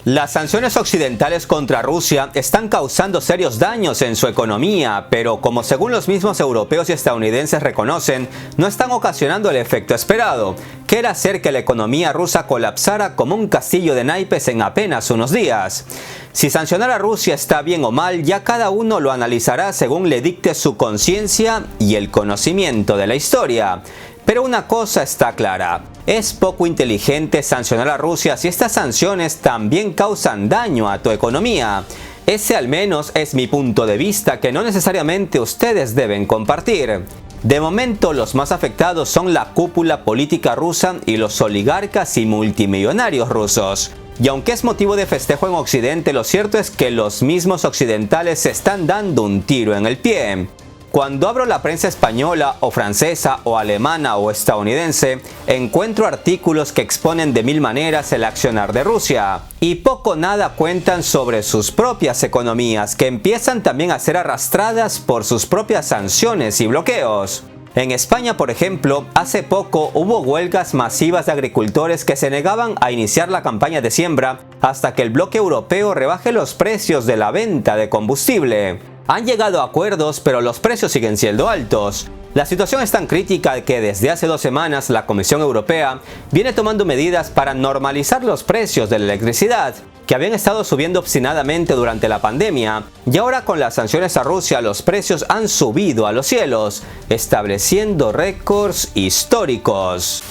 Las sanciones occidentales contra Rusia están causando serios daños en su economía, pero como según los mismos europeos y estadounidenses reconocen, no están ocasionando el efecto esperado, que era hacer que la economía rusa colapsara como un castillo de naipes en apenas unos días. Si sancionar a Rusia está bien o mal, ya cada uno lo analizará según le dicte su conciencia y el conocimiento de la historia. Pero una cosa está clara, es poco inteligente sancionar a Rusia si estas sanciones también causan daño a tu economía. Ese al menos es mi punto de vista que no necesariamente ustedes deben compartir. De momento los más afectados son la cúpula política rusa y los oligarcas y multimillonarios rusos. Y aunque es motivo de festejo en Occidente, lo cierto es que los mismos occidentales se están dando un tiro en el pie. Cuando abro la prensa española o francesa o alemana o estadounidense, encuentro artículos que exponen de mil maneras el accionar de Rusia. Y poco o nada cuentan sobre sus propias economías, que empiezan también a ser arrastradas por sus propias sanciones y bloqueos. En España, por ejemplo, hace poco hubo huelgas masivas de agricultores que se negaban a iniciar la campaña de siembra hasta que el bloque europeo rebaje los precios de la venta de combustible. Han llegado a acuerdos, pero los precios siguen siendo altos. La situación es tan crítica que desde hace 2 semanas la Comisión Europea viene tomando medidas para normalizar los precios de la electricidad, que habían estado subiendo obstinadamente durante la pandemia, y ahora con las sanciones a Rusia los precios han subido a los cielos, estableciendo récords históricos.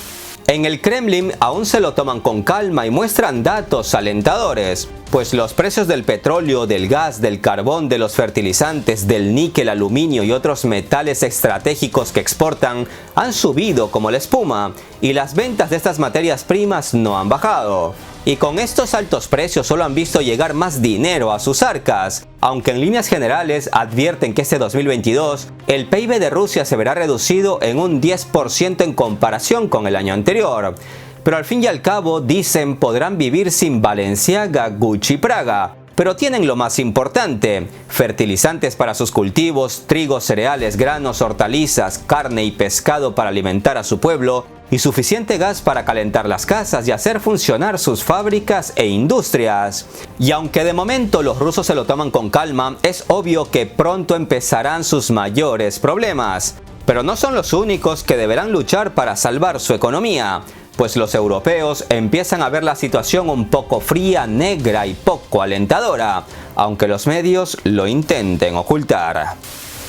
En el Kremlin aún se lo toman con calma y muestran datos alentadores, pues los precios del petróleo, del gas, del carbón, de los fertilizantes, del níquel, aluminio y otros metales estratégicos que exportan han subido como la espuma, y las ventas de estas materias primas no han bajado. Y con estos altos precios solo han visto llegar más dinero a sus arcas, aunque en líneas generales advierten que este 2022 el PIB de Rusia se verá reducido en un 10% en comparación con el año anterior. Pero al fin y al cabo, dicen, podrán vivir sin Balenciaga, Gucci y Praga. Pero tienen lo más importante, fertilizantes para sus cultivos, trigo, cereales, granos, hortalizas, carne y pescado para alimentar a su pueblo, y suficiente gas para calentar las casas y hacer funcionar sus fábricas e industrias. Y aunque de momento los rusos se lo toman con calma, es obvio que pronto empezarán sus mayores problemas. Pero no son los únicos que deberán luchar para salvar su economía, pues los europeos empiezan a ver la situación un poco fría, negra y poco alentadora, aunque los medios lo intenten ocultar.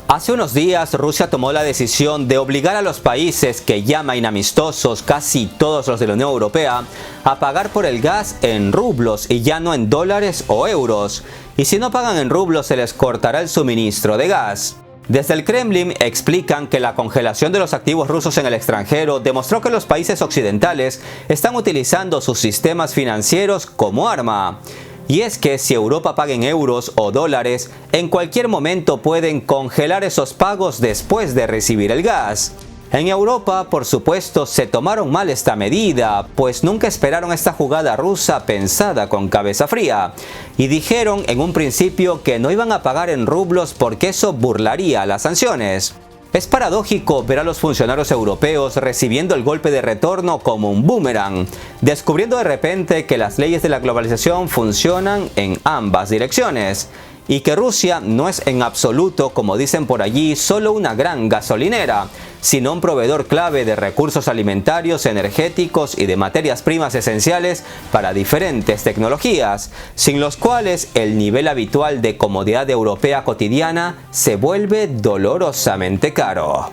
Hace unos días Rusia tomó la decisión de obligar a los países que llama inamistosos, casi todos los de la Unión Europea, a pagar por el gas en rublos y ya no en dólares o euros. Y si no pagan en rublos se les cortará el suministro de gas. Desde el Kremlin explican que la congelación de los activos rusos en el extranjero demostró que los países occidentales están utilizando sus sistemas financieros como arma. Y es que si Europa paga en euros o dólares, en cualquier momento pueden congelar esos pagos después de recibir el gas. En Europa, por supuesto, se tomaron mal esta medida, pues nunca esperaron esta jugada rusa pensada con cabeza fría. Y dijeron en un principio que no iban a pagar en rublos porque eso burlaría las sanciones. Es paradójico ver a los funcionarios europeos recibiendo el golpe de retorno como un boomerang, descubriendo de repente que las leyes de la globalización funcionan en ambas direcciones, y que Rusia no es en absoluto, como dicen por allí, solo una gran gasolinera, sino un proveedor clave de recursos alimentarios, energéticos y de materias primas esenciales para diferentes tecnologías, sin los cuales el nivel habitual de comodidad europea cotidiana se vuelve dolorosamente caro.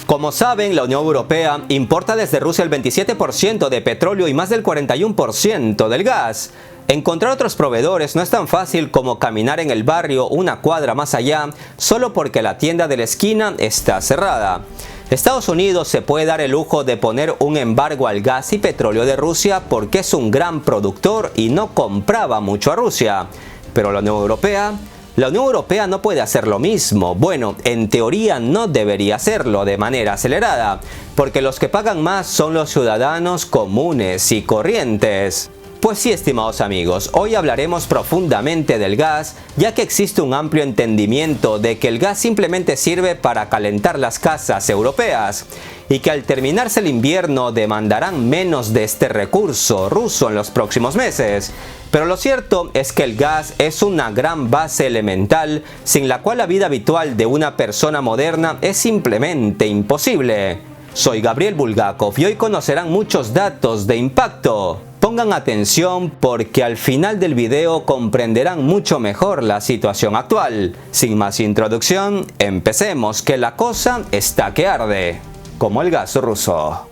Como saben, la Unión Europea importa desde Rusia el 27% de petróleo y más del 41% del gas. Encontrar otros proveedores no es tan fácil como caminar en el barrio una cuadra más allá solo porque la tienda de la esquina está cerrada. Estados Unidos se puede dar el lujo de poner un embargo al gas y petróleo de Rusia porque es un gran productor y no compraba mucho a Rusia. Pero la Unión Europea no puede hacer lo mismo. Bueno, en teoría no debería hacerlo de manera acelerada, porque los que pagan más son los ciudadanos comunes y corrientes. Pues sí, estimados amigos, hoy hablaremos profundamente del gas, ya que existe un amplio entendimiento de que el gas simplemente sirve para calentar las casas europeas y que al terminarse el invierno demandarán menos de este recurso ruso en los próximos meses. Pero lo cierto es que el gas es una gran base elemental sin la cual la vida habitual de una persona moderna es simplemente imposible. Soy Gabriel Bulgakov y hoy conocerán muchos datos de impacto. Pongan atención porque al final del video comprenderán mucho mejor la situación actual. Sin más introducción, empecemos, que la cosa está que arde, como el gas ruso.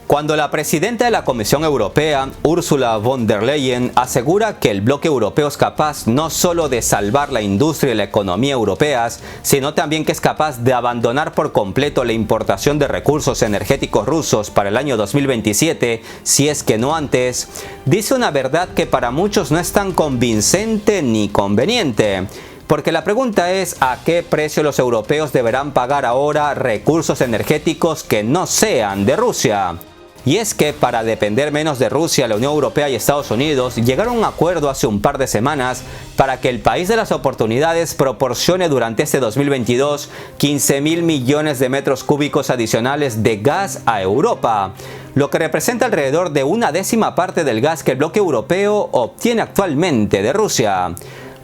Cuando la presidenta de la Comisión Europea, Ursula von der Leyen, asegura que el bloque europeo es capaz no solo de salvar la industria y la economía europeas, sino también que es capaz de abandonar por completo la importación de recursos energéticos rusos para el año 2027, si es que no antes, dice una verdad que para muchos no es tan convincente ni conveniente. Porque la pregunta es ¿a qué precio los europeos deberán pagar ahora recursos energéticos que no sean de Rusia? Y es que para depender menos de Rusia, la Unión Europea y Estados Unidos llegaron a un acuerdo hace un par de semanas para que el país de las oportunidades proporcione durante este 2022 15.000 millones de metros cúbicos adicionales de gas a Europa, lo que representa alrededor de una décima parte del gas que el bloque europeo obtiene actualmente de Rusia.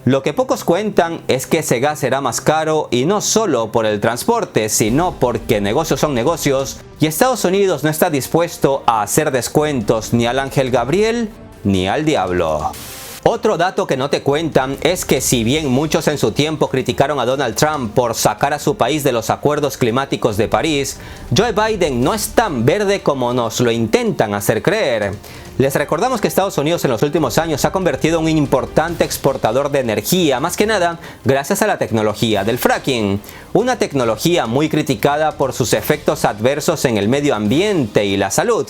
Lo que pocos cuentan es que ese gas será más caro y no solo por el transporte, sino porque negocios son negocios y Estados Unidos no está dispuesto a hacer descuentos ni al ángel Gabriel ni al diablo. Otro dato que no te cuentan es que si bien muchos en su tiempo criticaron a Donald Trump por sacar a su país de los acuerdos climáticos de París, Joe Biden no es tan verde como nos lo intentan hacer creer. Les recordamos que Estados Unidos en los últimos años se ha convertido en un importante exportador de energía, más que nada gracias a la tecnología del fracking, una tecnología muy criticada por sus efectos adversos en el medio ambiente y la salud.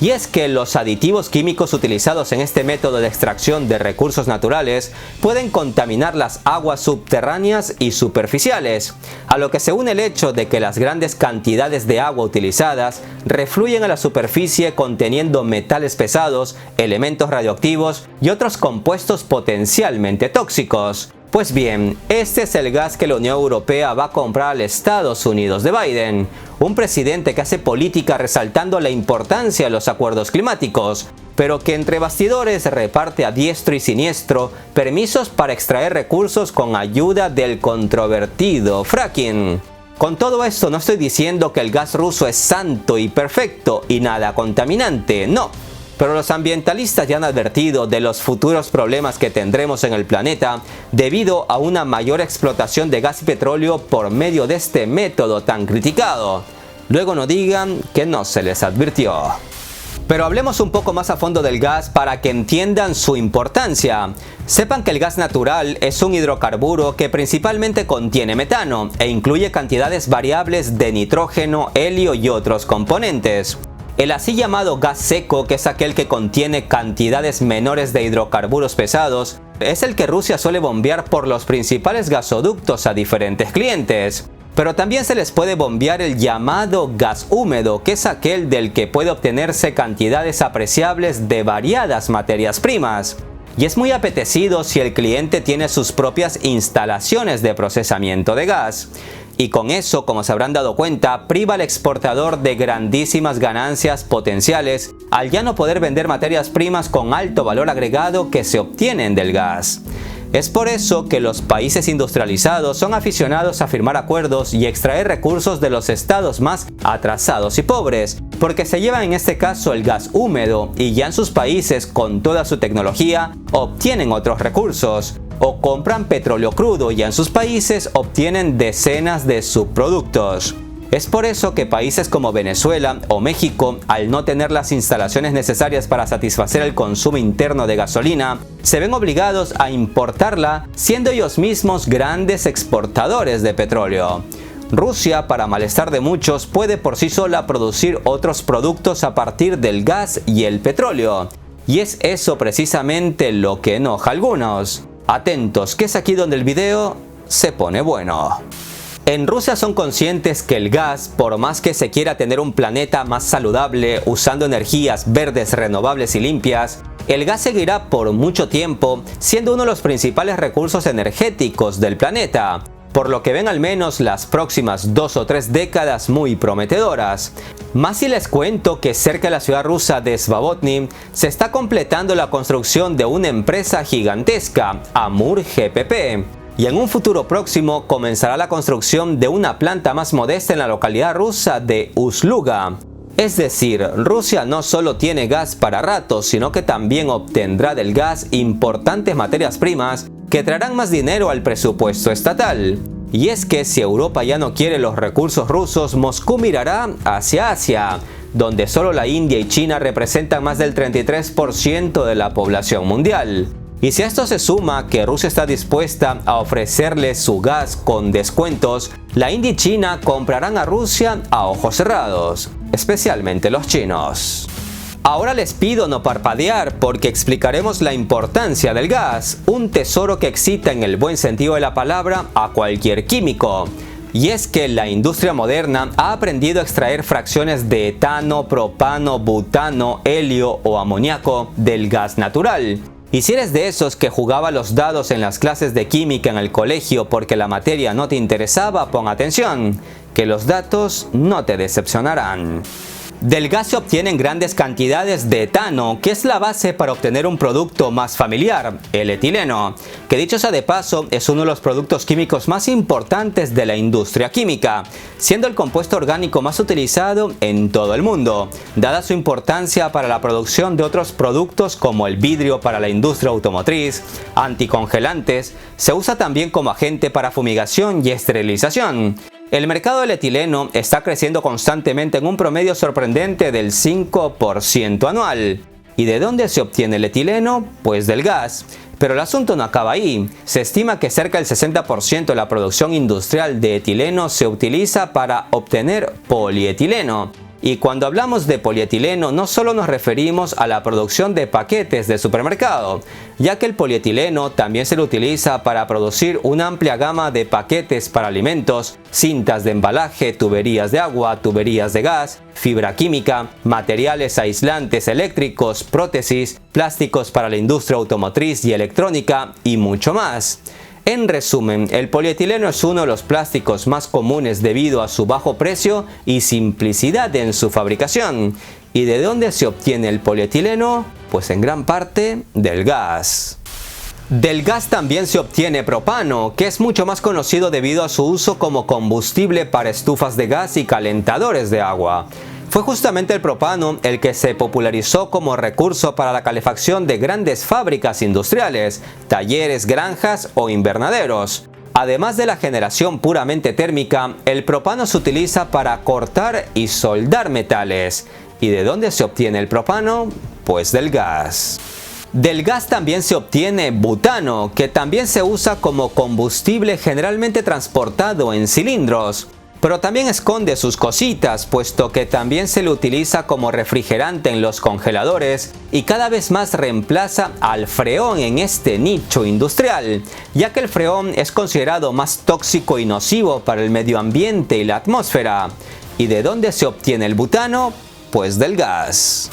Y es que los aditivos químicos utilizados en este método de extracción de recursos naturales pueden contaminar las aguas subterráneas y superficiales, a lo que se une el hecho de que las grandes cantidades de agua utilizadas refluyen a la superficie conteniendo metales pesados, elementos radioactivos y otros compuestos potencialmente tóxicos. Pues bien, este es el gas que la Unión Europea va a comprar a los Estados Unidos de Biden, un presidente que hace política resaltando la importancia de los acuerdos climáticos, pero que entre bastidores reparte a diestro y siniestro permisos para extraer recursos con ayuda del controvertido fracking. Con todo esto no estoy diciendo que el gas ruso es santo y perfecto y nada contaminante, no. Pero los ambientalistas ya han advertido de los futuros problemas que tendremos en el planeta debido a una mayor explotación de gas y petróleo por medio de este método tan criticado. Luego no digan que no se les advirtió. Pero hablemos un poco más a fondo del gas para que entiendan su importancia. Sepan que el gas natural es un hidrocarburo que principalmente contiene metano e incluye cantidades variables de nitrógeno, helio y otros componentes. El así llamado gas seco, que es aquel que contiene cantidades menores de hidrocarburos pesados, es el que Rusia suele bombear por los principales gasoductos a diferentes clientes. Pero también se les puede bombear el llamado gas húmedo, que es aquel del que puede obtenerse cantidades apreciables de variadas materias primas. Y es muy apetecido si el cliente tiene sus propias instalaciones de procesamiento de gas. Y con eso, como se habrán dado cuenta, priva al exportador de grandísimas ganancias potenciales al ya no poder vender materias primas con alto valor agregado que se obtienen del gas. Es por eso que los países industrializados son aficionados a firmar acuerdos y extraer recursos de los estados más atrasados y pobres, porque se llevan en este caso el gas húmedo y ya en sus países con toda su tecnología obtienen otros recursos, o compran petróleo crudo y en sus países obtienen decenas de subproductos. Es por eso que países como Venezuela o México, al no tener las instalaciones necesarias para satisfacer el consumo interno de gasolina, se ven obligados a importarla, siendo ellos mismos grandes exportadores de petróleo. Rusia, para malestar de muchos, puede por sí sola producir otros productos a partir del gas y el petróleo. Y es eso precisamente lo que enoja a algunos. Atentos, que es aquí donde el video se pone bueno. En Rusia son conscientes que el gas, por más que se quiera tener un planeta más saludable usando energías verdes, renovables y limpias, El gas seguirá por mucho tiempo siendo uno de los principales recursos energéticos del planeta, por lo que ven al menos las próximas 2 o 3 décadas muy prometedoras. Más si les cuento que cerca de la ciudad rusa de Svatovny se está completando la construcción de una empresa gigantesca, Amur GPP. Y en un futuro próximo comenzará la construcción de una planta más modesta en la localidad rusa de Ust-Luga. Es decir, Rusia no solo tiene gas para rato, sino que también obtendrá del gas importantes materias primas que traerán más dinero al presupuesto estatal. Y es que si Europa ya no quiere los recursos rusos, Moscú mirará hacia Asia, donde solo la India y China representan más del 33% de la población mundial. Y si a esto se suma que Rusia está dispuesta a ofrecerle su gas con descuentos, la India y China comprarán a Rusia a ojos cerrados, especialmente los chinos. Ahora les pido no parpadear porque explicaremos la importancia del gas, un tesoro que excita en el buen sentido de la palabra a cualquier químico. Y es que la industria moderna ha aprendido a extraer fracciones de etano, propano, butano, helio o amoníaco del gas natural. Y si eres de esos que jugaba los dados en las clases de química en el colegio porque la materia no te interesaba, pon atención, que los datos no te decepcionarán. Del gas se obtienen grandes cantidades de etano, que es la base para obtener un producto más familiar, el etileno, que dicho sea de paso es uno de los productos químicos más importantes de la industria química, siendo el compuesto orgánico más utilizado en todo el mundo, dada su importancia para la producción de otros productos como el vidrio para la industria automotriz, anticongelantes, se usa también como agente para fumigación y esterilización. El mercado del etileno está creciendo constantemente en un promedio sorprendente del 5% anual. ¿Y de dónde se obtiene el etileno? Pues del gas. Pero el asunto no acaba ahí. Se estima que cerca del 60% de la producción industrial de etileno se utiliza para obtener polietileno. Y cuando hablamos de polietileno no solo nos referimos a la producción de paquetes de supermercado, ya que el polietileno también se lo utiliza para producir una amplia gama de paquetes para alimentos, cintas de embalaje, tuberías de agua, tuberías de gas, fibra química, materiales aislantes eléctricos, prótesis, plásticos para la industria automotriz y electrónica y mucho más. En resumen, el polietileno es uno de los plásticos más comunes debido a su bajo precio y simplicidad en su fabricación. ¿Y de dónde se obtiene el polietileno? Pues en gran parte del gas. Del gas también se obtiene propano, que es mucho más conocido debido a su uso como combustible para estufas de gas y calentadores de agua. Fue justamente el propano el que se popularizó como recurso para la calefacción de grandes fábricas industriales, talleres, granjas o invernaderos. Además de la generación puramente térmica, el propano se utiliza para cortar y soldar metales. ¿Y de dónde se obtiene el propano? Pues del gas. Del gas también se obtiene butano, que también se usa como combustible generalmente transportado en cilindros. Pero también esconde sus cositas, puesto que también se le utiliza como refrigerante en los congeladores y cada vez más reemplaza al freón en este nicho industrial, ya que el freón es considerado más tóxico y nocivo para el medio ambiente y la atmósfera. ¿Y de dónde se obtiene el butano? Pues del gas.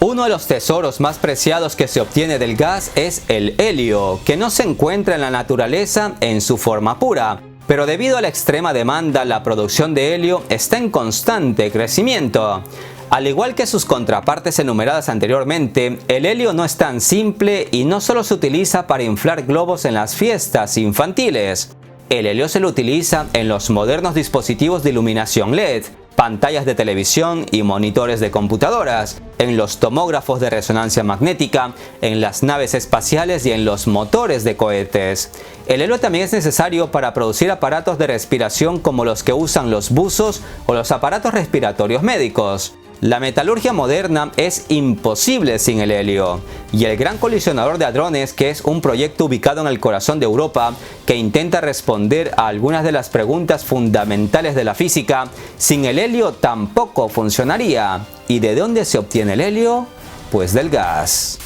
Uno de los tesoros más preciados que se obtiene del gas es el helio, que no se encuentra en la naturaleza en su forma pura. Pero debido a la extrema demanda, la producción de helio está en constante crecimiento. Al igual que sus contrapartes enumeradas anteriormente, el helio no es tan simple y no solo se utiliza para inflar globos en las fiestas infantiles. El helio se lo utiliza en los modernos dispositivos de iluminación LED, pantallas de televisión y monitores de computadoras, en los tomógrafos de resonancia magnética, en las naves espaciales y en los motores de cohetes. El helio también es necesario para producir aparatos de respiración como los que usan los buzos o los aparatos respiratorios médicos. La metalurgia moderna es imposible sin el helio, y el Gran Colisionador de Hadrones, que es un proyecto ubicado en el corazón de Europa que intenta responder a algunas de las preguntas fundamentales de la física, sin el helio tampoco funcionaría. ¿Y de dónde se obtiene el helio? Pues del gas.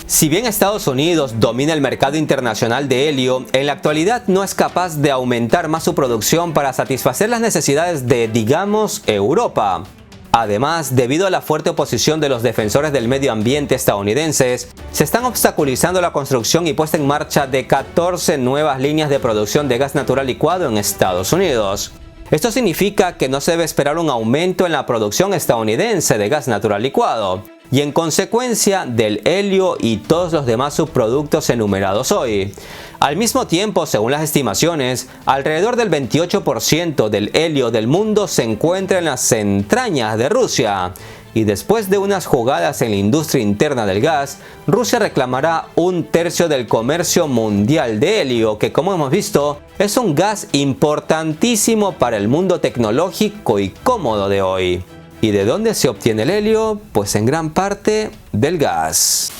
Si bien Estados Unidos domina el mercado internacional de helio, en la actualidad no es capaz de aumentar más su producción para satisfacer las necesidades de, digamos, Europa. Además, debido a la fuerte oposición de los defensores del medio ambiente estadounidenses, se están obstaculizando la construcción y puesta en marcha de 14 nuevas líneas de producción de gas natural licuado en Estados Unidos. Esto significa que no se debe esperar un aumento en la producción estadounidense de gas natural licuado, y en consecuencia del helio y todos los demás subproductos enumerados hoy. Al mismo tiempo, según las estimaciones, alrededor del 28% del helio del mundo se encuentra en las entrañas de Rusia. Y después de unas jugadas en la industria interna del gas, Rusia reclamará 1/3 del comercio mundial de helio, que como hemos visto, es un gas importantísimo para el mundo tecnológico y cómodo de hoy. ¿Y de dónde se obtiene el helio? Pues en gran parte del gas.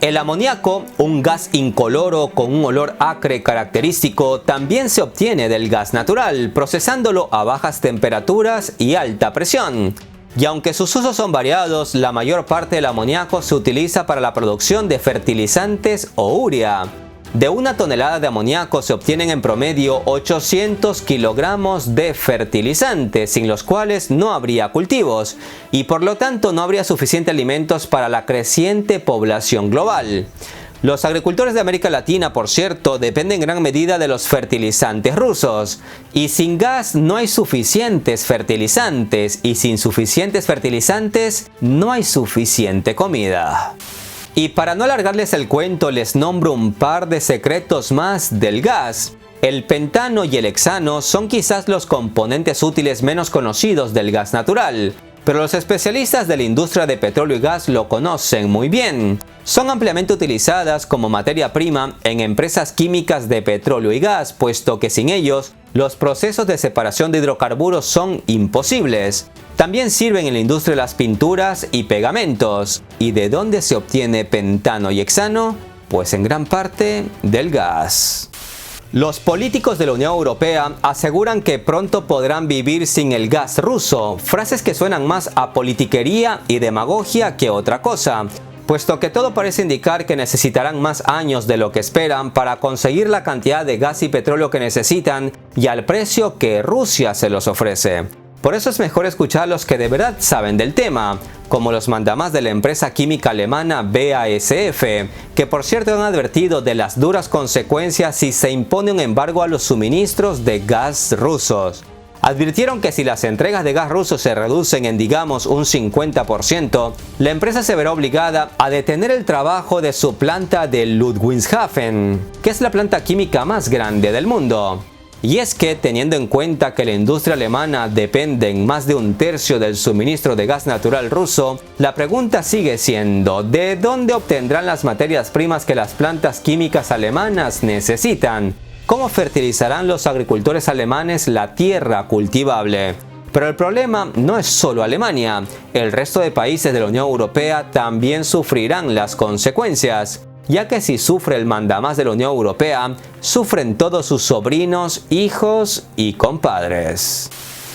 El amoníaco, un gas incoloro con un olor acre característico, también se obtiene del gas natural, procesándolo a bajas temperaturas y alta presión. Y aunque sus usos son variados, la mayor parte del amoníaco se utiliza para la producción de fertilizantes o urea. De 1 tonelada de amoníaco se obtienen en promedio 800 kilogramos de fertilizantes, sin los cuales no habría cultivos, y por lo tanto no habría suficientes alimentos para la creciente población global. Los agricultores de América Latina, por cierto, dependen en gran medida de los fertilizantes rusos. Y sin gas no hay suficientes fertilizantes, y sin suficientes fertilizantes no hay suficiente comida. Y para no alargarles el cuento, les nombro un par de secretos más del gas. El pentano y el hexano son quizás los componentes útiles menos conocidos del gas natural, pero los especialistas de la industria de petróleo y gas lo conocen muy bien. Son ampliamente utilizadas como materia prima en empresas químicas de petróleo y gas, puesto que sin ellos, los procesos de separación de hidrocarburos son imposibles. También sirven en la industria de las pinturas y pegamentos. ¿Y de dónde se obtiene pentano y hexano? Pues en gran parte del gas. Los políticos de la Unión Europea aseguran que pronto podrán vivir sin el gas ruso, frases que suenan más a politiquería y demagogia que otra cosa, puesto que todo parece indicar que necesitarán más años de lo que esperan para conseguir la cantidad de gas y petróleo que necesitan y al precio que Rusia se los ofrece. Por eso es mejor escuchar a los que de verdad saben del tema, como los mandamás de la empresa química alemana BASF, que por cierto han advertido de las duras consecuencias si se impone un embargo a los suministros de gas rusos. Advirtieron que si las entregas de gas ruso se reducen en digamos un 50%, la empresa se verá obligada a detener el trabajo de su planta de Ludwigshafen, que es la planta química más grande del mundo. Y es que, teniendo en cuenta que la industria alemana depende en más de 1/3 del suministro de gas natural ruso, la pregunta sigue siendo, ¿de dónde obtendrán las materias primas que las plantas químicas alemanas necesitan? ¿Cómo fertilizarán los agricultores alemanes la tierra cultivable? Pero el problema no es solo Alemania, el resto de países de la Unión Europea también sufrirán las consecuencias. Ya que si sufre el mandamás de la Unión Europea, sufren todos sus sobrinos, hijos y compadres.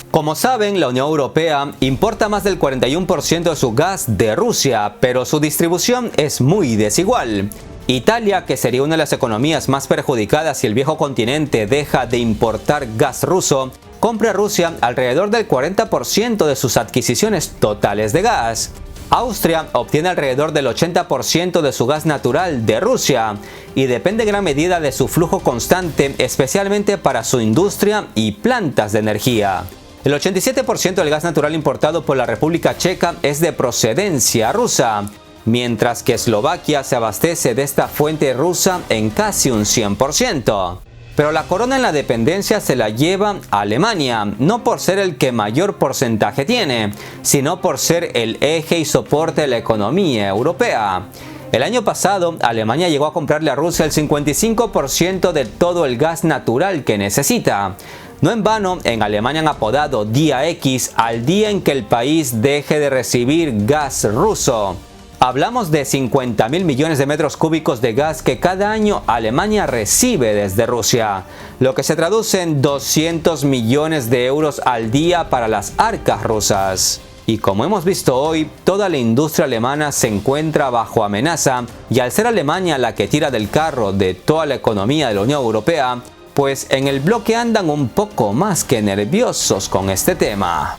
Como saben, la Unión Europea importa más del 41% de su gas de Rusia, pero su distribución es muy desigual. Italia, que sería una de las economías más perjudicadas si el viejo continente deja de importar gas ruso, compra a Rusia alrededor del 40% de sus adquisiciones totales de gas. Austria obtiene alrededor del 80% de su gas natural de Rusia y depende en gran medida de su flujo constante, especialmente para su industria y plantas de energía. El 87% del gas natural importado por la República Checa es de procedencia rusa, mientras que Eslovaquia se abastece de esta fuente rusa en casi un 100%. Pero la corona en la dependencia se la lleva a Alemania, no por ser el que mayor porcentaje tiene, sino por ser el eje y soporte de la economía europea. El año pasado, Alemania llegó a comprarle a Rusia el 55% de todo el gas natural que necesita. No en vano, en Alemania han apodado Día X al día en que el país deje de recibir gas ruso. Hablamos de 50.000 millones de metros cúbicos de gas que cada año Alemania recibe desde Rusia, lo que se traduce en 200 millones de euros al día para las arcas rusas. Y como hemos visto hoy, toda la industria alemana se encuentra bajo amenaza y al ser Alemania la que tira del carro de toda la economía de la Unión Europea, pues en el bloque andan un poco más que nerviosos con este tema.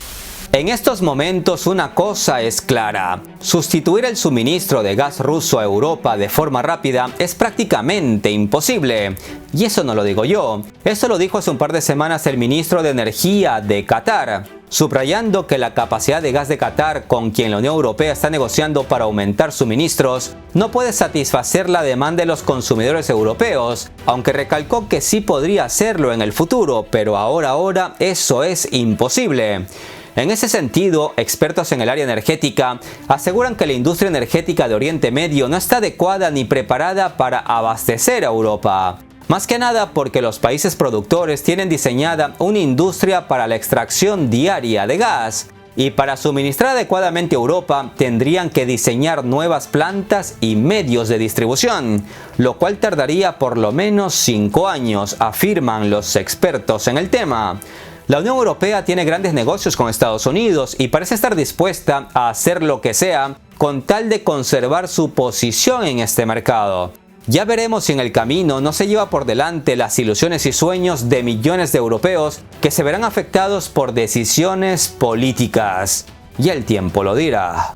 En estos momentos una cosa es clara: sustituir el suministro de gas ruso a Europa de forma rápida es prácticamente imposible. Y eso no lo digo yo, eso lo dijo hace un par de semanas el ministro de Energía de Qatar, subrayando que la capacidad de gas de Qatar, con quien la Unión Europea está negociando para aumentar suministros, no puede satisfacer la demanda de los consumidores europeos, aunque recalcó que sí podría hacerlo en el futuro, pero ahora eso es imposible. En ese sentido, expertos en el área energética aseguran que la industria energética de Oriente Medio no está adecuada ni preparada para abastecer a Europa. Más que nada porque los países productores tienen diseñada una industria para la extracción diaria de gas, y para suministrar adecuadamente a Europa tendrían que diseñar nuevas plantas y medios de distribución, lo cual tardaría por lo menos 5 años, afirman los expertos en el tema. La Unión Europea tiene grandes negocios con Estados Unidos y parece estar dispuesta a hacer lo que sea con tal de conservar su posición en este mercado. Ya veremos si en el camino no se lleva por delante las ilusiones y sueños de millones de europeos que se verán afectados por decisiones políticas. Y el tiempo lo dirá.